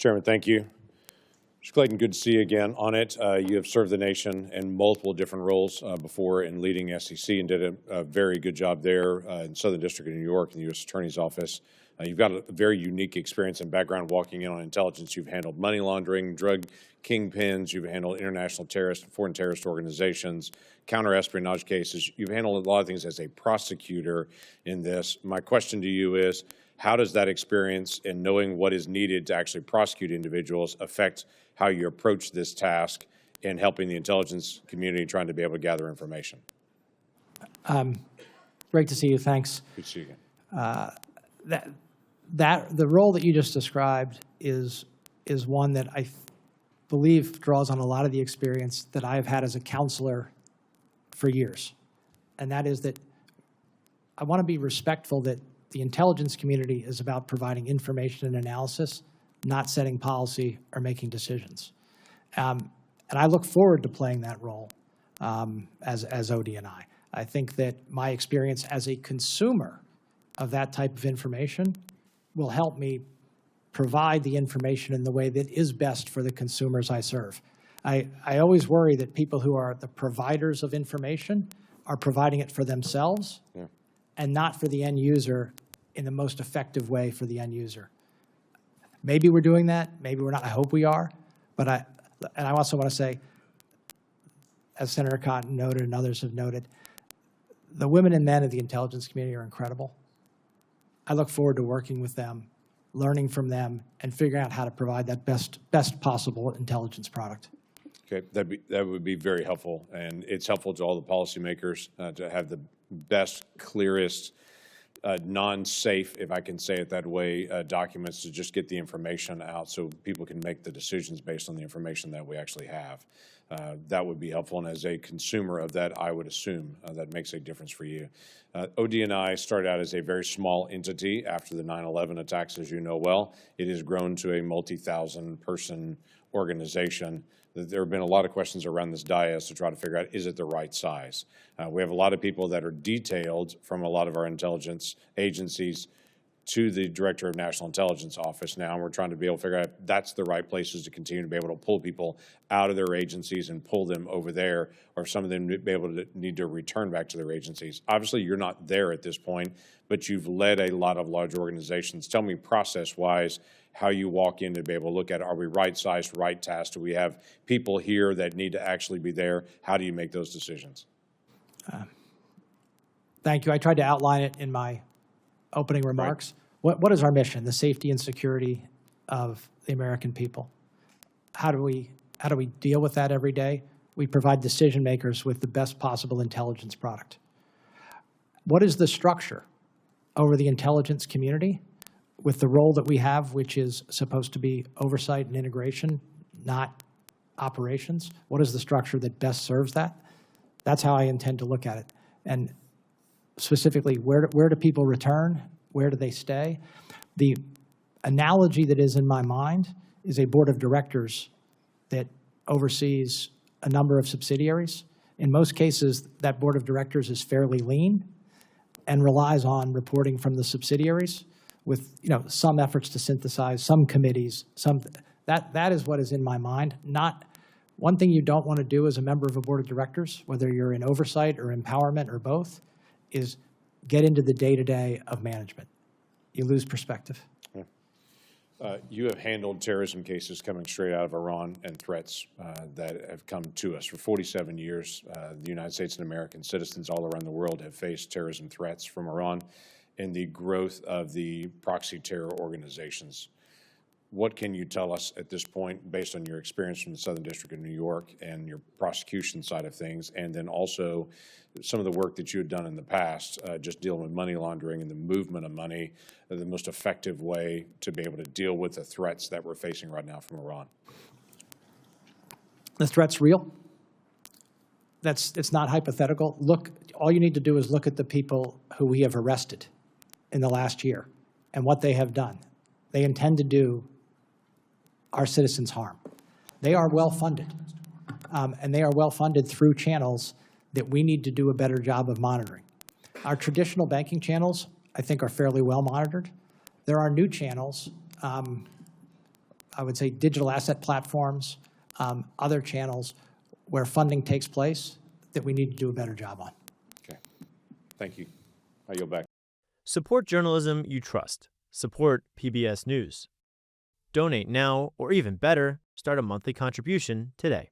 Chairman, thank you. Mr. Clayton, good to see you again on it. You have served the nation in multiple different roles before in leading SEC and did a very good job there in Southern District of New York in the U.S. Attorney's Office. You've got a very unique experience and background walking in on intelligence. You've handled money laundering, drug kingpins, you've handled international terrorist, foreign terrorist organizations, counter-espionage cases. You've handled a lot of things as a prosecutor in this. My question to you is, how does that experience and knowing what is needed to actually prosecute individuals affect how you approach this task in helping the intelligence community trying to be able to gather information? Great to see you. Thanks. Good to see you again. The role that you just described is one that I believe draws on a lot of the experience that I have had as a counselor for years. And that is that I want to be respectful that the intelligence community is about providing information and analysis, not setting policy or making decisions. And I look forward to playing that role as ODNI. I think that my experience as a consumer of that type of information will help me provide the information in the way that is best for the consumers I serve. I always worry that people who are the providers of information are providing it for themselves and not for the end user in the most effective way for the end user. Maybe we're doing that, maybe we're not. I hope we are. But I also want to say, as Senator Cotton noted and others have noted, the women and men of the intelligence community are incredible. I look forward to working with them, learning from them, and figuring out how to provide that best possible intelligence product. Okay, that would be very helpful, and it's helpful to all the policymakers to have the best, clearest, non-safe, if I can say it that way, documents to just get the information out so people can make the decisions based on the information that we actually have. That would be helpful, and as a consumer of that, I would assume that makes a difference for you. ODNI started out as a very small entity after the 9/11 attacks, as you know well. It has grown to a multi-thousand person organization. There have been a lot of questions around this dais to try to figure out, is it the right size? We have a lot of people that are detailed from a lot of our intelligence agencies to the Director of National Intelligence Office now, and we're trying to be able to figure out if that's the right places to continue to be able to pull people out of their agencies and pull them over there, or some of them be able to need to return back to their agencies. Obviously, you're not there at this point, but you've led a lot of large organizations. Tell me process-wise how you walk in to be able to look at, are we right-sized, right tasked? Do we have people here that need to actually be there? How do you make those decisions? Thank you. I tried to outline it in my opening remarks. Right. What is our mission? The safety and security of the American people. How do we deal with that every day? We provide decision makers with the best possible intelligence product. What is the structure over the intelligence community with the role that we have, which is supposed to be oversight and integration, not operations? What is the structure that best serves that? That's how I intend to look at it. And specifically, where do people return? Where do they stay? The analogy that is in my mind is a board of directors that oversees a number of subsidiaries. In most cases, that board of directors is fairly lean and relies on reporting from the subsidiaries with some efforts to synthesize, some committees, that is what is in my mind. Not one thing you don't want to do as a member of a board of directors, whether you're in oversight or empowerment or both, is get into the day-to-day of management. You lose perspective. You have handled terrorism cases coming straight out of Iran and threats that have come to us. For 47 years, the United States and American citizens all around the world have faced terrorism threats from Iran and the growth of the proxy terror organizations. What can you tell us at this point, based on your experience from the Southern District of New York and your prosecution side of things, and then also some of the work that you had done in the past, just dealing with money laundering and the movement of money, the most effective way to be able to deal with the threats that we're facing right now from Iran? The threat's real. It's not hypothetical. Look, all you need to do is look at the people who we have arrested in the last year and what they have done. They intend to do our citizens harm. They are well-funded, and they are well-funded through channels that we need to do a better job of monitoring. Our traditional banking channels, I think, are fairly well monitored. There are new channels I would say, digital asset platforms, other channels where funding takes place that we need to do a better job on. Okay. Thank you. I yield back. Support journalism you trust. Support PBS News. Donate now, or even better, start a monthly contribution today.